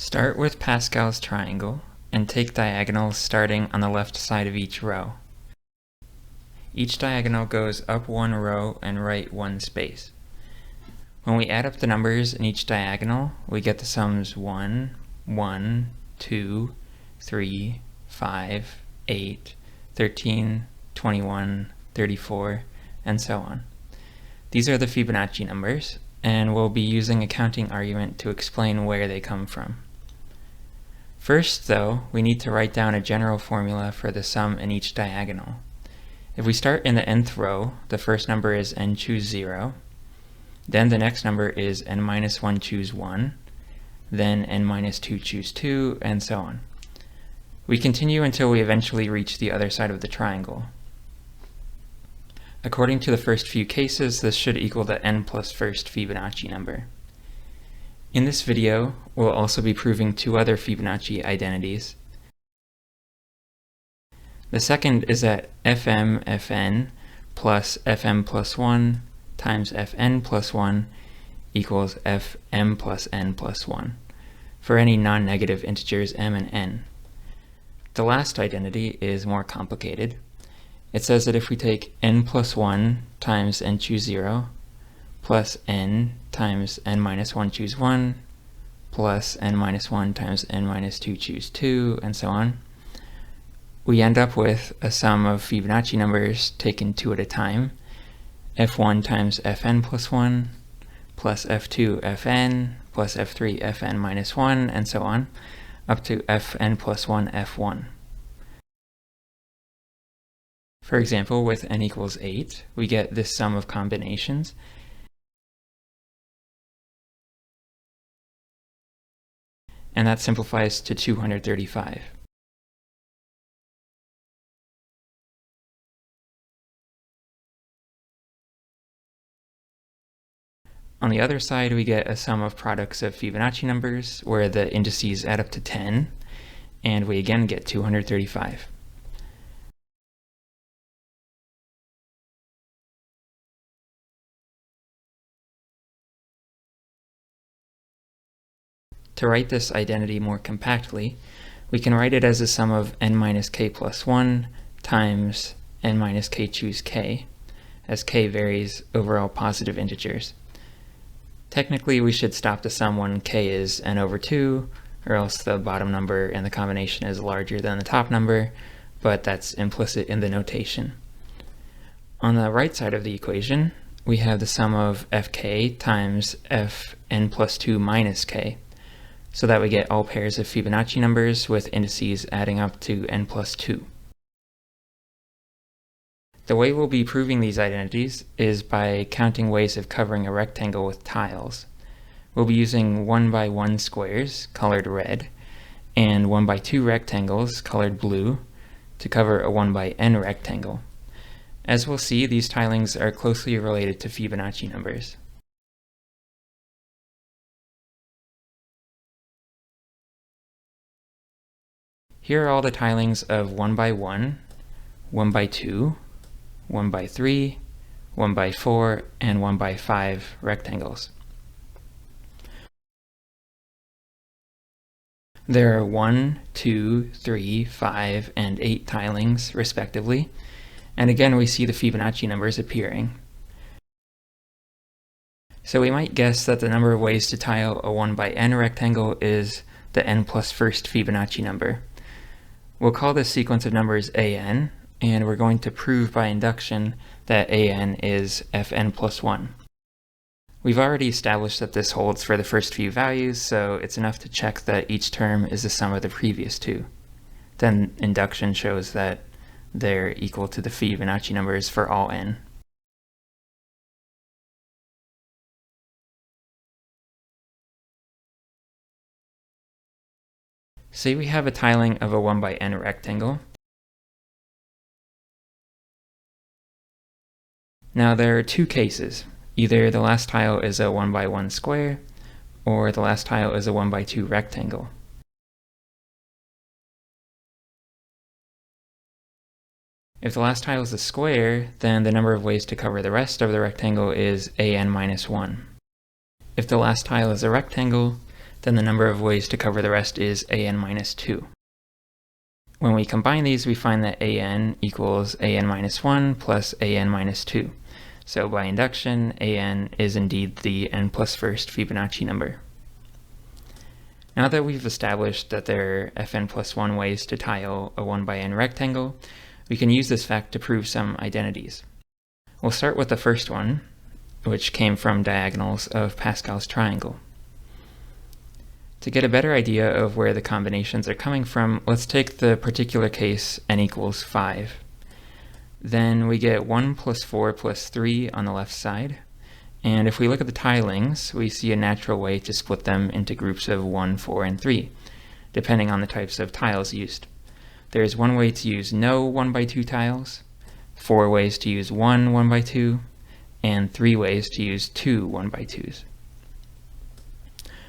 Start with Pascal's triangle and take diagonals starting on the left side of each row. Each diagonal goes up one row and right one space. When we add up the numbers in each diagonal, we get the sums 1, 1, 2, 3, 5, 8, 13, 21, 34, and so on. These are the Fibonacci numbers, and we'll be using a counting argument to explain where they come from. First, though, we need to write down a general formula for the sum in each diagonal. If we start in the nth row, the first number is n choose 0, then the next number is n minus 1 choose 1, then n minus 2 choose 2, and so on. We continue until we eventually reach the other side of the triangle. According to the first few cases, this should equal the n plus first Fibonacci number. In this video, we'll also be proving two other Fibonacci identities. The second is that fm plus fm plus 1 times fn plus 1 equals fm plus n plus 1 for any non-negative integers m and n. The last identity is more complicated. It says that if we take n plus 1 times n choose 0 plus n times n minus 1 choose 1 plus n minus 1 times n minus 2 choose 2, and so on, we end up with a sum of Fibonacci numbers taken two at a time, f1 times fn plus 1 plus f2 fn plus f3 fn minus 1, and so on, up to fn plus 1 f1. For example, with n equals 8, we get this sum of combinations, and that simplifies to 235. On the other side, we get a sum of products of Fibonacci numbers where the indices add up to 10, and we again get 235. To write this identity more compactly, we can write it as a sum of n minus k plus 1 times n minus k choose k, as k varies over all positive integers. Technically, we should stop the sum when k is n over 2, or else the bottom number in the combination is larger than the top number, but that's implicit in the notation. On the right side of the equation, we have the sum of fk times fn plus 2 minus k, so that we get all pairs of Fibonacci numbers with indices adding up to n plus 2. The way we'll be proving these identities is by counting ways of covering a rectangle with tiles. We'll be using 1 by 1 squares, colored red, and 1 by 2 rectangles, colored blue, to cover a 1 by n rectangle. As we'll see, these tilings are closely related to Fibonacci numbers. Here are all the tilings of 1 by 1, 1 by 2, 1 by 3, 1 by 4, and 1 by 5 rectangles. There are 1, 2, 3, 5, and 8 tilings, respectively, and again we see the Fibonacci numbers appearing. So we might guess that the number of ways to tile a 1 by n rectangle is the n plus first Fibonacci number. We'll call this sequence of numbers an, and we're going to prove by induction that an is fn plus 1. We've already established that this holds for the first few values, so it's enough to check that each term is the sum of the previous two. Then induction shows that they're equal to the Fibonacci numbers for all n. Say we have a tiling of a 1 by n rectangle. Now there are two cases. Either the last tile is a 1 by 1 square, or the last tile is a 1 by 2 rectangle. If the last tile is a square, then the number of ways to cover the rest of the rectangle is an minus 1. If the last tile is a rectangle, then the number of ways to cover the rest is an minus 2. When we combine these, we find that an equals an minus 1 plus an minus 2. So by induction, an is indeed the n plus first Fibonacci number. Now that we've established that there are fn plus 1 ways to tile a 1 by n rectangle, we can use this fact to prove some identities. We'll start with the first one, which came from diagonals of Pascal's triangle. To get a better idea of where the combinations are coming from, let's take the particular case n equals 5. Then we get 1 plus 4 plus 3 on the left side, and if we look at the tilings, we see a natural way to split them into groups of 1, 4, and 3, depending on the types of tiles used. There is one way to use no 1 by 2 tiles, 4 ways to use 1 by 2, and 3 ways to use 2 1 by 2s.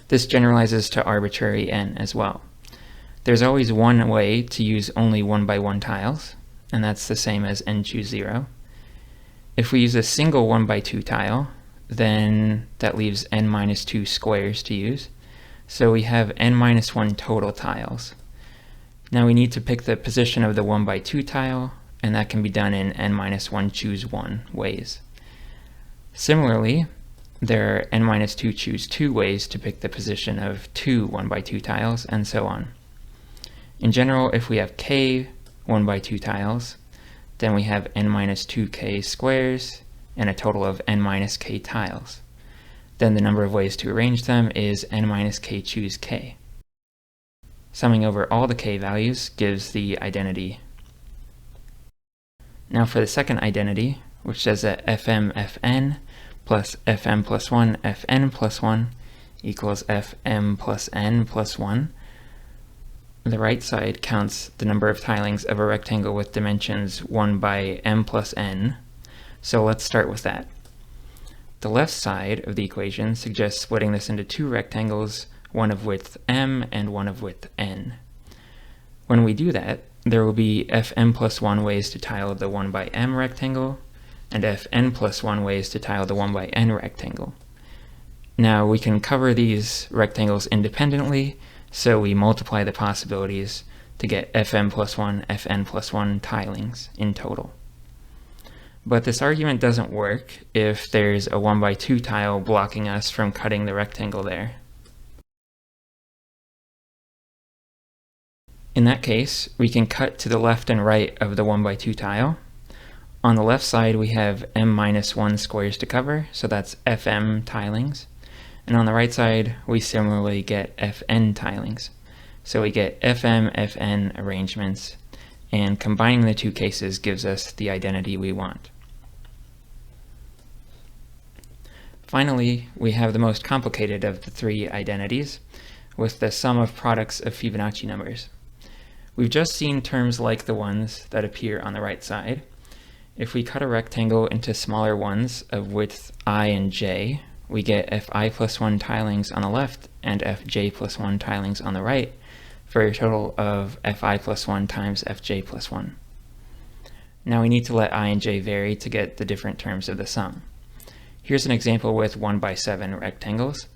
This generalizes to arbitrary n as well. There's always one way to use only 1 by 1 tiles, and that's the same as n choose 0. If we use a single 1 by 2 tile, then that leaves n minus 2 squares to use. So we have n minus 1 total tiles. Now we need to pick the position of the 1 by 2 tile, and that can be done in n minus 1 choose 1 ways. Similarly, there are n minus 2 choose 2 ways to pick the position of 2 1 by 2 tiles, and so on. In general, if we have k 1 by 2 tiles, then we have n minus 2k squares and a total of n minus k tiles. Then the number of ways to arrange them is n minus k choose k. Summing over all the k values gives the identity. Now for the second identity, which says that fm plus fm plus 1 fn plus 1 equals fm plus n plus 1. The right side counts the number of tilings of a rectangle with dimensions 1 by m plus n, so let's start with that. The left side of the equation suggests splitting this into two rectangles, one of width m and one of width n. When we do that, there will be fm plus 1 ways to tile the 1 by m rectangle, and fn plus 1 ways to tile the 1 by n rectangle. Now we can cover these rectangles independently, so we multiply the possibilities to get fm plus 1, fn plus 1 tilings in total. But this argument doesn't work if there's a 1 by 2 tile blocking us from cutting the rectangle there. In that case, we can cut to the left and right of the 1 by 2 tile. On the left side, we have m minus 1 squares to cover, so that's fm tilings. And on the right side, we similarly get fn tilings. So we get fm, fn arrangements, and combining the two cases gives us the identity we want. Finally, we have the most complicated of the three identities, with the sum of products of Fibonacci numbers. We've just seen terms like the ones that appear on the right side. If we cut a rectangle into smaller ones of width I and j, we get fi plus 1 tilings on the left and fj plus 1 tilings on the right, for a total of fi plus 1 times fj plus 1. Now we need to let I and j vary to get the different terms of the sum. Here's an example with 1 by 7 rectangles.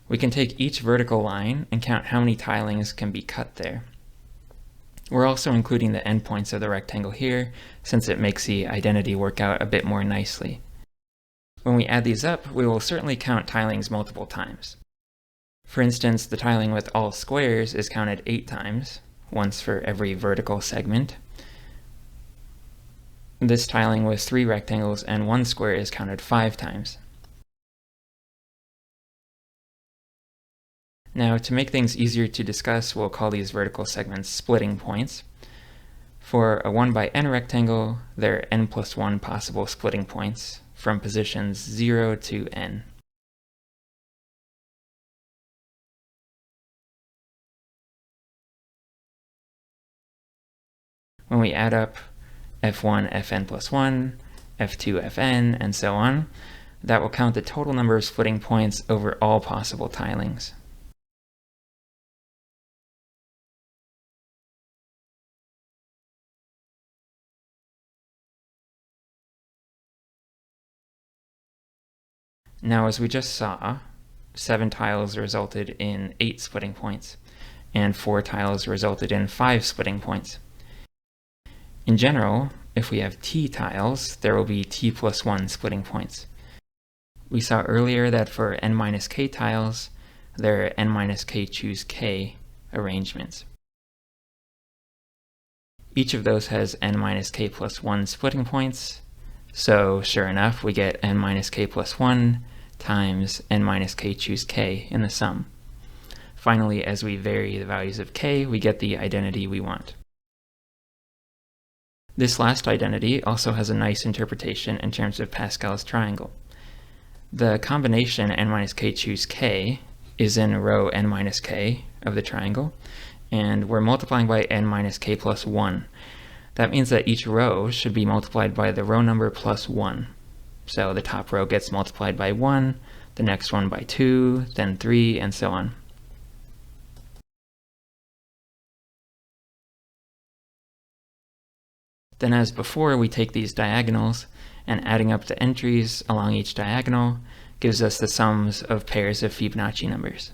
We can take each vertical line and count how many tilings can be cut there. We're also including the endpoints of the rectangle here, since it makes the identity work out a bit more nicely. When we add these up, we will certainly count tilings multiple times. For instance, the tiling with all squares is counted 8 times, once for every vertical segment. This tiling with 3 rectangles and 1 square is counted 5 times. Now, to make things easier to discuss, we'll call these vertical segments splitting points. For a 1 by n rectangle, there are n plus 1 possible splitting points from positions 0 to n. When we add up f1, fn plus 1, f2, fn, and so on, that will count the total number of splitting points over all possible tilings. Now, as we just saw, 7 tiles resulted in 8 splitting points, and 4 tiles resulted in 5 splitting points. In general, if we have t tiles, there will be t plus 1 splitting points. We saw earlier that for n minus k tiles, there are n minus k choose k arrangements. Each of those has n minus k plus 1 splitting points, so sure enough, we get n minus k plus 1 times n minus k choose k in the sum. Finally, as we vary the values of k, we get the identity we want. This last identity also has a nice interpretation in terms of Pascal's triangle. The combination n minus k choose k is in row n minus k of the triangle, and we're multiplying by n minus k plus 1. That means that each row should be multiplied by the row number plus 1. So the top row gets multiplied by 1, the next one by 2, then 3, and so on. Then as before, we take these diagonals, and adding up the entries along each diagonal gives us the sums of pairs of Fibonacci numbers.